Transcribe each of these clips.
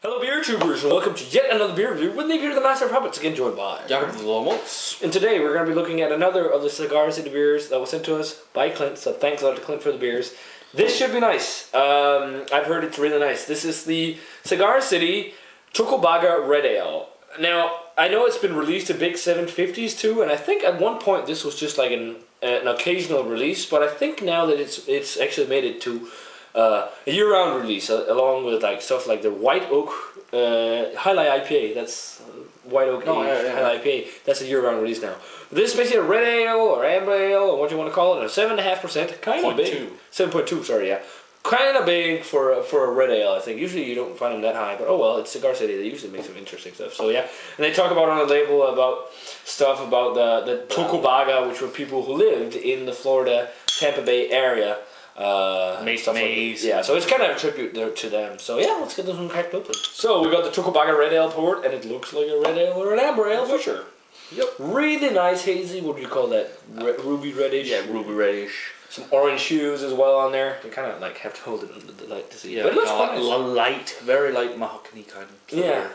Hello beer tubers, and welcome to yet another beer review with me, Peter the Master of Puppets, again joined by Jacob the Lomos. And today we're going to be looking at another of the Cigar City beers that was sent to us by Clint, so thanks a lot to Clint for the beers. This should be nice. I've heard it's really nice. This is the Cigar City Tocobaga Red Ale. Now, I know it's been released to big 750s too, and I think at one point this was just like an occasional release, but I think now that it's actually made it to a year-round release, along with like stuff like the White Oak Highlight IPA. That's White Oak Highlight IPA. That's a year-round release now. This is basically a red ale or amber ale or what you want to call it. A 7.5%, kind of big. 7.2. Sorry, yeah. Kind of big for a red ale, I think. Usually you don't find them that high, but oh well, it's Cigar City. They usually make some interesting stuff. So yeah, and they talk about on the label about stuff about the Tocobaga, which were people who lived in the Florida, Tampa Bay area. Maze. Yeah, so it's kind of a tribute to them. So yeah, let's get this one cracked open. So we got the Tocobaga Red Ale port, and it looks like a red ale or an amber ale for sure. Yep. Really nice hazy. What do you call that? Ruby reddish. Yeah, ruby reddish. Some orange hues as well on there. You kind of like have to hold it under the light to see. Yeah, but it looks quite nice. Light, very light mahogany kind of. Yeah.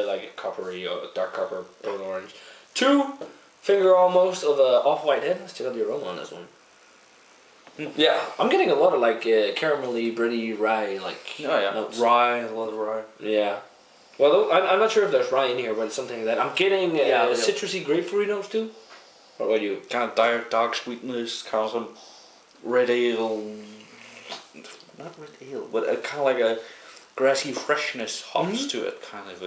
Like a coppery or dark copper, burnt orange. 2 finger almost of a off-white head. Let's check out the aroma on this one. Yeah, I'm getting a lot of like caramelly, bready rye notes. Rye, a lot of rye. Yeah. Well, I'm not sure if there's rye in here, but it's something like that. I'm getting citrusy grapefruity notes too. What about you? Kind of dark sweetness, kind of some red ale. Not red ale, but kind of like a grassy freshness hops to it. Kind of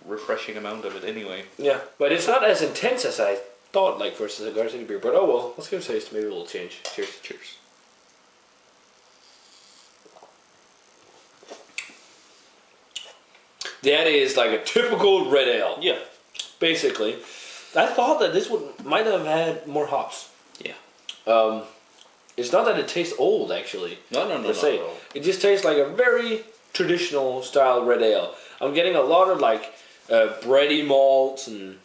refreshing amount of it anyway. Yeah, but it's not as intense as I thought, like versus a Cigar City beer. But oh well, let's give it a taste. Maybe a little change. Cheers. Cheers. That is like a typical red ale. Yeah. Basically. I thought that this might have had more hops. Yeah. It's not that it tastes old, actually. No. It just tastes like a very traditional style red ale. I'm getting a lot of like bready malts and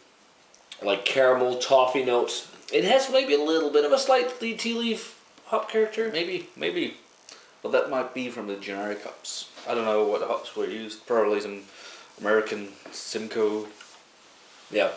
like caramel toffee notes. It has maybe a little bit of a slightly tea leaf hop character. Maybe. Well, that might be from the generic hops. I don't know what hops were used. Probably some American Simcoe. Yeah.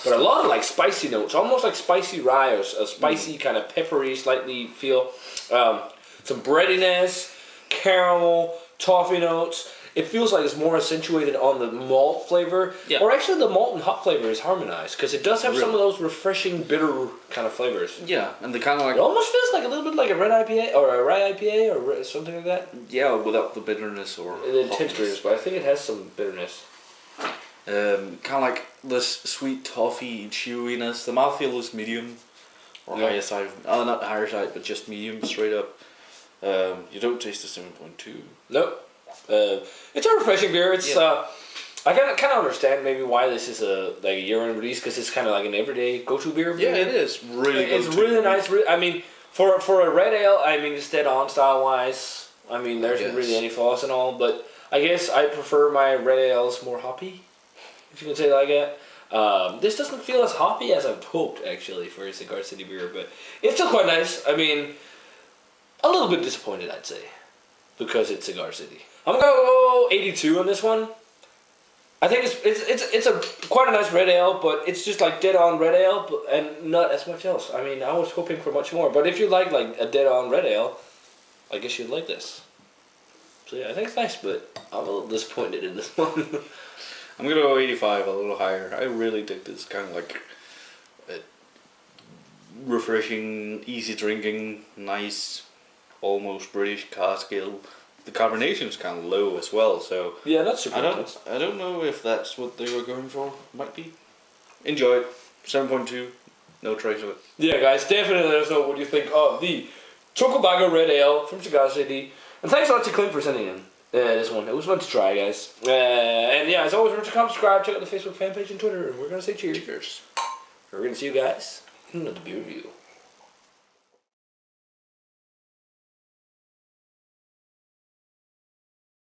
But a lot of like spicy notes, almost like spicy rye or a spicy kind of peppery, slightly feel. Some breadiness, caramel, toffee notes. It feels like it's more accentuated on the malt flavor. Yeah. Or actually the malt and hop flavor is harmonized because it does have some of those refreshing, bitter kind of flavors. Yeah, and they kind of like... It almost feels like a little bit like a red IPA or a rye IPA or something like that. Yeah, without the bitterness or... The intense bitterness, but I think it has some bitterness. Kind of like this sweet toffee chewiness. The mouthfeel is medium or higher side. Not higher side, but just medium, straight up. You don't taste the 7.2. Nope. It's a refreshing beer. It's I kind of understand maybe why this is a year-end release because it's kind of like an everyday go-to beer. Yeah, it is really. It's really nice. I mean, for a red ale, I mean it's dead on style wise. I mean, there's really any flaws and all, but I guess I prefer my red ales more hoppy, if you can say it like that. This doesn't feel as hoppy as I've hoped actually for a Cigar City beer, but it's still quite nice. I mean, a little bit disappointed, I'd say, because it's Cigar City. I'm gonna go 82 on this one. I think it's a quite a nice red ale, but it's just like dead on red ale, and not as much else. I mean, I was hoping for much more, but if you like a dead on red ale, I guess you'd like this. So yeah, I think it's nice, but I'm a little disappointed in this one. I'm gonna go 85, a little higher. I really think this kind of like refreshing, easy drinking, nice, almost British cask ale. The carbonation is kind of low as well, so yeah, that's super. I don't know if that's what they were going for. Might be. Enjoy it. 7.2. No trace of it. Yeah, guys, definitely let us know what you think of the Tocobaga Red Ale from Cigar City. And thanks a lot to Clint for sending in this one. It was fun to try, guys. And yeah, as always, remember to comment, subscribe, check out the Facebook fan page and Twitter, and we're gonna say cheers. We're gonna see you guys in another beer review.